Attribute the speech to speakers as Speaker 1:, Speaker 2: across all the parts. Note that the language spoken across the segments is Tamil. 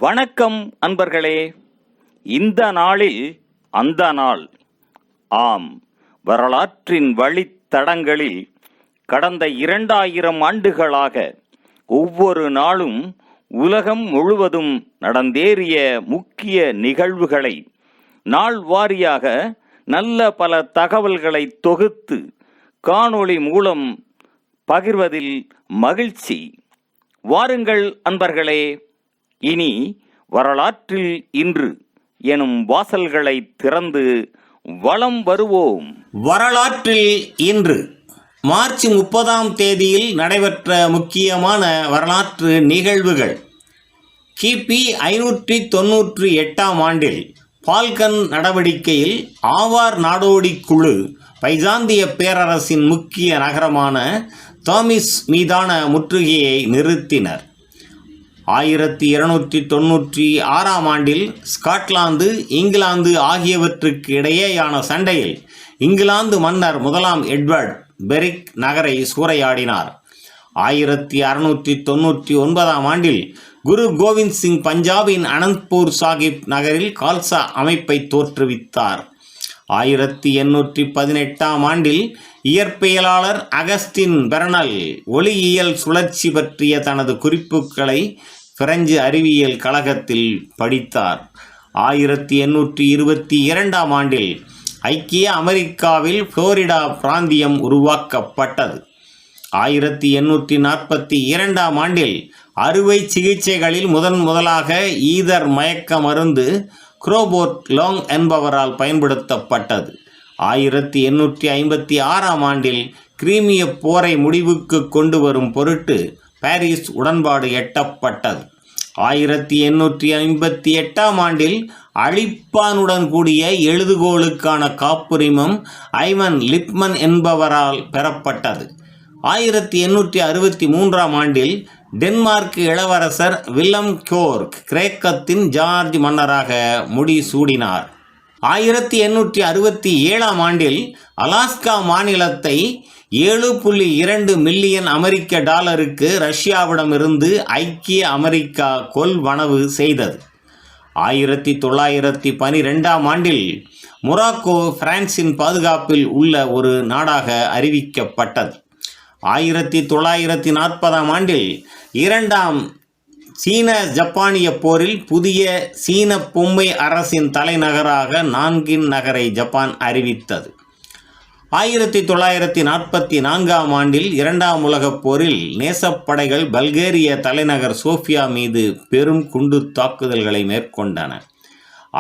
Speaker 1: வணக்கம் அன்பர்களே. இந்த நாளில் அந்த நாள். ஆம், வரலாற்றின் வழித்தடங்களில் கடந்த 2000 ஆண்டுகளாக ஒவ்வொரு நாளும் உலகம் முழுவதும் நடந்தேறிய முக்கிய நிகழ்வுகளை நாள் வாரியாக நல்ல பல தகவல்களை தொகுத்து காணொளி மூலம் பகிர்வதில் மகிழ்ச்சி. வாருங்கள் அன்பர்களே, இனி வரலாற்றில் இன்று எனும் வாசல்களை திறந்து வலம் வருவோம்.
Speaker 2: வரலாற்றில் இன்று மார்ச் 30ஆம் தேதியில் நடைபெற்ற முக்கியமான வரலாற்று நிகழ்வுகள். கிபி 598ஆம் ஆண்டில் பால்கன் நடவடிக்கையில் ஆவார் நாடோடி குழு பைசாந்திய பேரரசின் முக்கிய நகரமான தாமிஸ் மீதான முற்றுகையை நிறுத்தினர். 1296ஆம் ஆண்டில் ஸ்காட்லாந்து, இங்கிலாந்து ஆகியவற்றுக்கு இடையேயான சண்டையில் இங்கிலாந்து மன்னர் 1ஆம் எட்வர்ட் பெரிக் நகரை சூறையாடினார். 1699ஆம் ஆண்டில் குரு கோவிந்த் சிங் பஞ்சாபின் அனந்த்பூர் சாஹிப் நகரில் கால்சா அமைப்பை தோற்றுவித்தார். 1818ஆம் ஆண்டில் இயற்பியலாளர் அகஸ்டின் பெர்னல் ஒளியியல் சுழற்சி பற்றிய தனது குறிப்புகளை பிரெஞ்சு அறிவியல் கழகத்தில் படித்தார். 1822ஆம் ஆண்டில் ஐக்கிய அமெரிக்காவில் புளோரிடா பிராந்தியம் உருவாக்கப்பட்டது. 1842ஆம் ஆண்டில் அறுவை சிகிச்சைகளில் முதலாக ஈதர் மயக்க மருந்து குரோபோர்ட் லாங் என்பவரால் பயன்படுத்தப்பட்டது. 1856ஆம் ஆண்டில் கிரீமிய போரை முடிவுக்கு கொண்டு வரும் பொருட்டு பாரிஸ் உடன்பாடு எட்டப்பட்டது. 1858ஆம் ஆண்டில் அழிப்பானுடன் கூடிய எழுதுகோளுக்கான காப்புரிமம் ஐவன் லிப்மன் என்பவரால் பெறப்பட்டது. 1863ஆம் ஆண்டில் டென்மார்க் இளவரசர் வில்லம் கோர்க் கிரேக்கத்தின் ஜார்ஜ் மன்னராக முடிசூடினார். 1867ஆம் ஆண்டில் அலாஸ்கா மாநிலத்தை 7.2 மில்லியன் அமெரிக்க டாலருக்கு ரஷ்யாவிடமிருந்து ஐக்கிய அமெரிக்கா கொள்வனவு செய்தது. 1912ஆம் ஆண்டில் மொராக்கோ பிரான்சின் பாதுகாப்பில் உள்ள ஒரு நாடாக அறிவிக்கப்பட்டது. 1940ஆம் ஆண்டில் இரண்டாம் சீன ஜப்பானிய போரில் புதிய சீன பொம்மை அரசின் தலைநகராக நான்கின் நகரை ஜப்பான் அறிவித்தது. 1944ஆம் ஆண்டில் இரண்டாம் உலகப் போரில் நேசப்படைகள் பல்கேரிய தலைநகர் சோஃபியா மீது பெரும் குண்டு தாக்குதல்களை மேற்கொண்டன.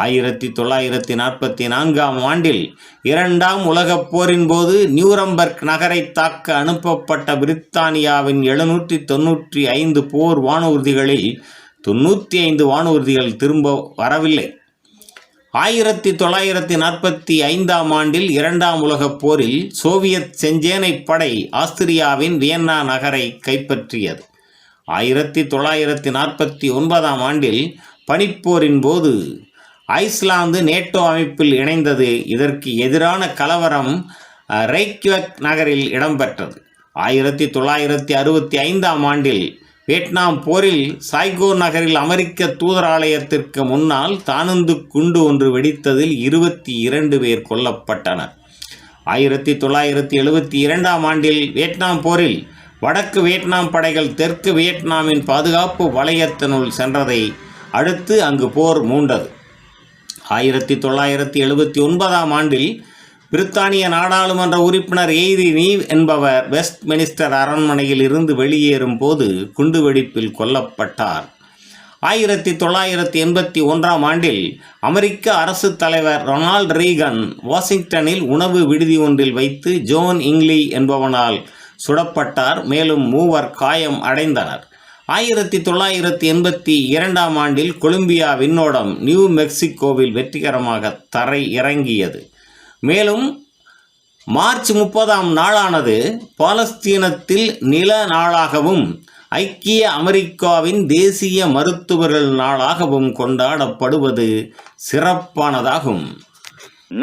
Speaker 2: 1944ஆம் ஆண்டில் இரண்டாம் உலகப் போரின் போது நியூரம்பர்க் நகரை தாக்க அனுப்பப்பட்ட பிரித்தானியாவின் 795 போர் வானூர்திகளில் 95 வானூர்திகள் திரும்ப வரவில்லை. 1945ஆம் ஆண்டில் இரண்டாம் உலகப் போரில் சோவியத் செஞ்சேனை படை ஆஸ்திரியாவின் வியன்னா நகரை கைப்பற்றியது. 1949ஆம் ஆண்டில் பனிப்போரின் போது ஐஸ்லாந்து நேட்டோ அமைப்பில் இணைந்தது. இதற்கு எதிரான கலவரம் ரெய்க்யவிக் நகரில் இடம்பெற்றது. 1965ஆம் ஆண்டில் வியட்நாம் போரில் சாய்கோ நகரில் அமெரிக்க தூதராலயத்திற்கு முன்னால் தானுந்து குண்டு ஒன்று வெடித்ததில் 22 பேர் கொல்லப்பட்டனர். 1972ஆம் ஆண்டில் வியட்நாம் போரில் வடக்கு வியட்நாம் படைகள் தெற்கு வியட்நாமின் பாதுகாப்பு வலயத்தினுள் சென்றதை அடுத்து அங்கு போர் மூண்டது. 1979ஆம் ஆண்டில் பிரித்தானிய நாடாளுமன்ற உறுப்பினர் எய்ரி நீவ் என்பவர் வெஸ்ட் மினிஸ்டர் அரண்மனையில் இருந்து வெளியேறும் போது குண்டுவெடிப்பில் கொல்லப்பட்டார். 1981ஆம் ஆண்டில் அமெரிக்க அரசு தலைவர் ரொனால்ட் ரீகன் வாஷிங்டனில் உணவு விடுதி ஒன்றில் வைத்து ஜோன் இங்லி என்பவனால் சுடப்பட்டார். மேலும் 3 காயம் அடைந்தனர். 1982ஆம் ஆண்டில் கொலம்பியா விண்ணோடம் நியூ மெக்சிகோவில் வெற்றிகரமாக தரை இறங்கியது. மேலும் மார்ச் 30ஆம் நாளானது பாலஸ்தீனத்தில் நில நாளாகவும் ஐக்கிய அமெரிக்காவின் தேசிய மருத்துவர்கள் நாளாகவும் கொண்டாடப்படுவது சிறப்பானதாகும்.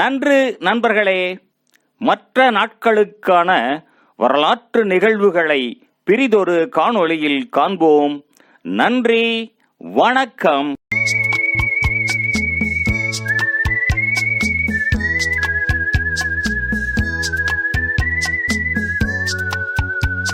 Speaker 1: நன்று நண்பர்களே. மற்ற நாட்களுக்கான வரலாற்று நிகழ்வுகளை பிரிதொரு காணொளியில் காண்போம். நன்றி, வணக்கம்.